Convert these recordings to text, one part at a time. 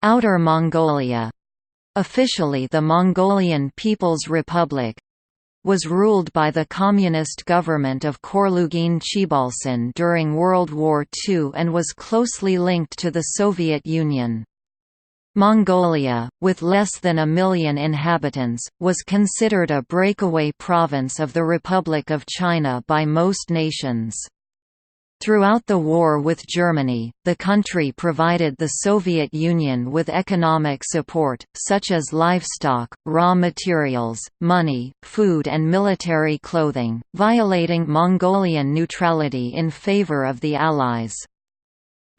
Outer Mongolia, officially the Mongolian People's Republic, was ruled by the communist government of Khorloogiin Choibalsan during World War II and was closely linked to the Soviet Union. Mongolia, with less than 1 million inhabitants, was considered a breakaway province of the Republic of China by most nations. Throughout the war with Germany, the country provided the Soviet Union with economic support, such as livestock, raw materials, money, food and military clothing, violating Mongolian neutrality in favor of the Allies.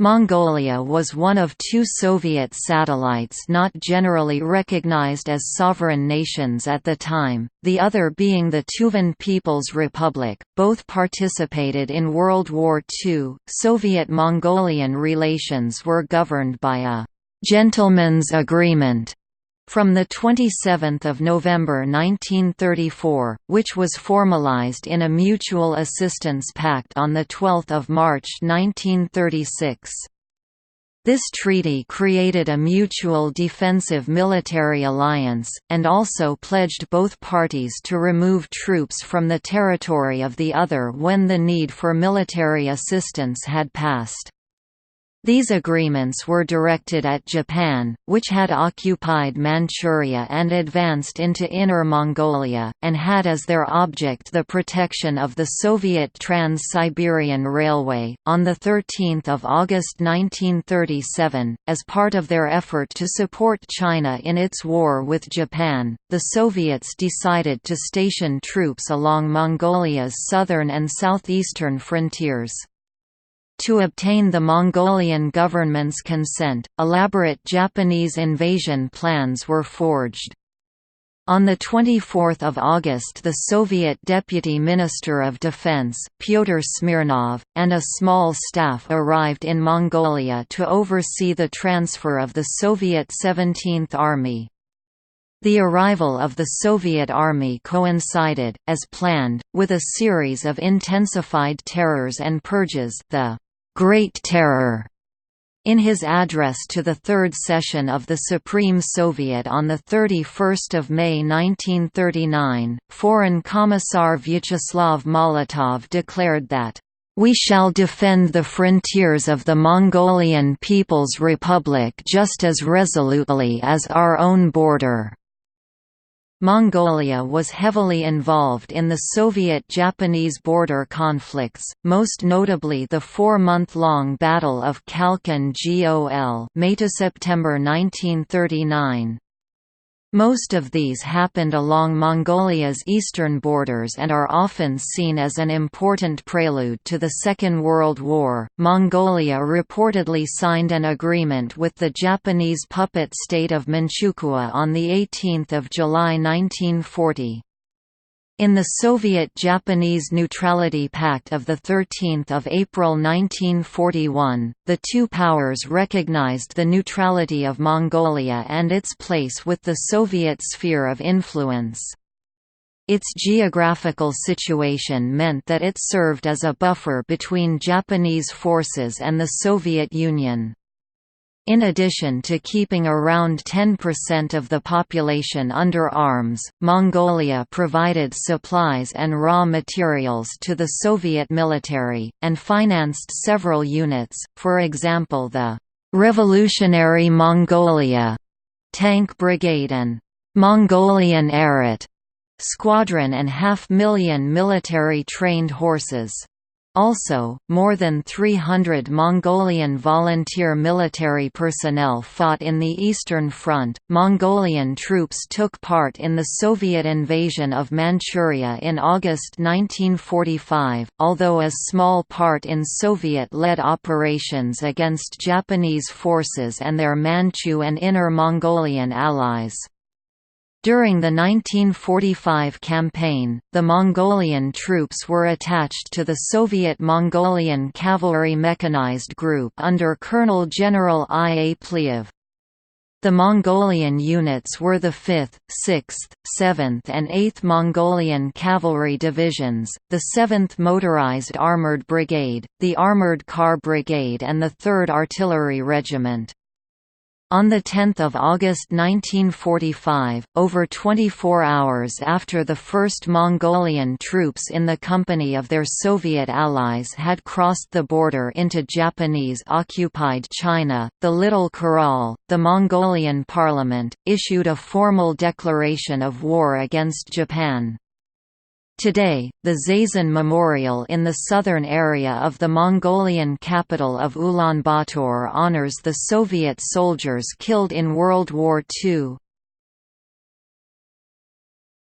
Mongolia was one of 2 Soviet satellites not generally recognized as sovereign nations at the time, the other being the Tuvan People's Republic. Both participated in World War II. Soviet-Mongolian relations were governed by a «gentleman's agreement» from 27 November 1934, which was formalized in a Mutual Assistance Pact on 12 March 1936. This treaty created a mutual defensive military alliance, and also pledged both parties to remove troops from the territory of the other when the need for military assistance had passed. These agreements were directed at Japan, which had occupied Manchuria and advanced into Inner Mongolia, and had as their object the protection of the Soviet Trans-Siberian Railway. On 13 August 1937, as part of their effort to support China in its war with Japan, the Soviets decided to station troops along Mongolia's southern and southeastern frontiers. To obtain the Mongolian government's consent, elaborate Japanese invasion plans were forged. On 24 August the Soviet Deputy Minister of Defense, Pyotr Smirnov, and a small staff arrived in Mongolia to oversee the transfer of the Soviet 17th Army. The arrival of the Soviet Army coincided, as planned, with a series of intensified terrors and purges, the Great Terror. In his address to the Third Session of the Supreme Soviet on 31 May 1939, Foreign Commissar Vyacheslav Molotov declared that, "We shall defend the frontiers of the Mongolian People's Republic just as resolutely as our own border." Mongolia was heavily involved in the Soviet-Japanese border conflicts, most notably the 4-month-long Battle of Khalkhin-Gol May to September 1939. Most of these happened along Mongolia's eastern borders and are often seen as an important prelude to the Second World War. Mongolia reportedly signed an agreement with the Japanese puppet state of Manchukuo on 18 July 1940. In the Soviet-Japanese Neutrality Pact of 13 April 1941, the two powers recognized the neutrality of Mongolia and its place with the Soviet sphere of influence. Its geographical situation meant that it served as a buffer between Japanese forces and the Soviet Union. In addition to keeping around 10% of the population under arms, Mongolia provided supplies and raw materials to the Soviet military, and financed several units, for example the Revolutionary Mongolia Tank Brigade and Mongolian Arhat Squadron and 500,000 military trained horses. Also, more than 300 Mongolian volunteer military personnel fought in the Eastern Front. Mongolian troops took part in the Soviet invasion of Manchuria in August 1945, although a small part in Soviet-led operations against Japanese forces and their Manchu and Inner Mongolian allies. During the 1945 campaign, the Mongolian troops were attached to the Soviet Mongolian Cavalry Mechanized Group under Colonel General I. A. Pliev. The Mongolian units were the 5th, 6th, 7th and 8th Mongolian Cavalry Divisions, the 7th Motorized Armored Brigade, the Armored Car Brigade and the 3rd Artillery Regiment. On 10 August 1945, over 24 hours after the first Mongolian troops in the company of their Soviet allies had crossed the border into Japanese-occupied China, the Little Khural, the Mongolian parliament, issued a formal declaration of war against Japan. Today, the Zazen Memorial in the southern area of the Mongolian capital of Ulaanbaatar honors the Soviet soldiers killed in World War II.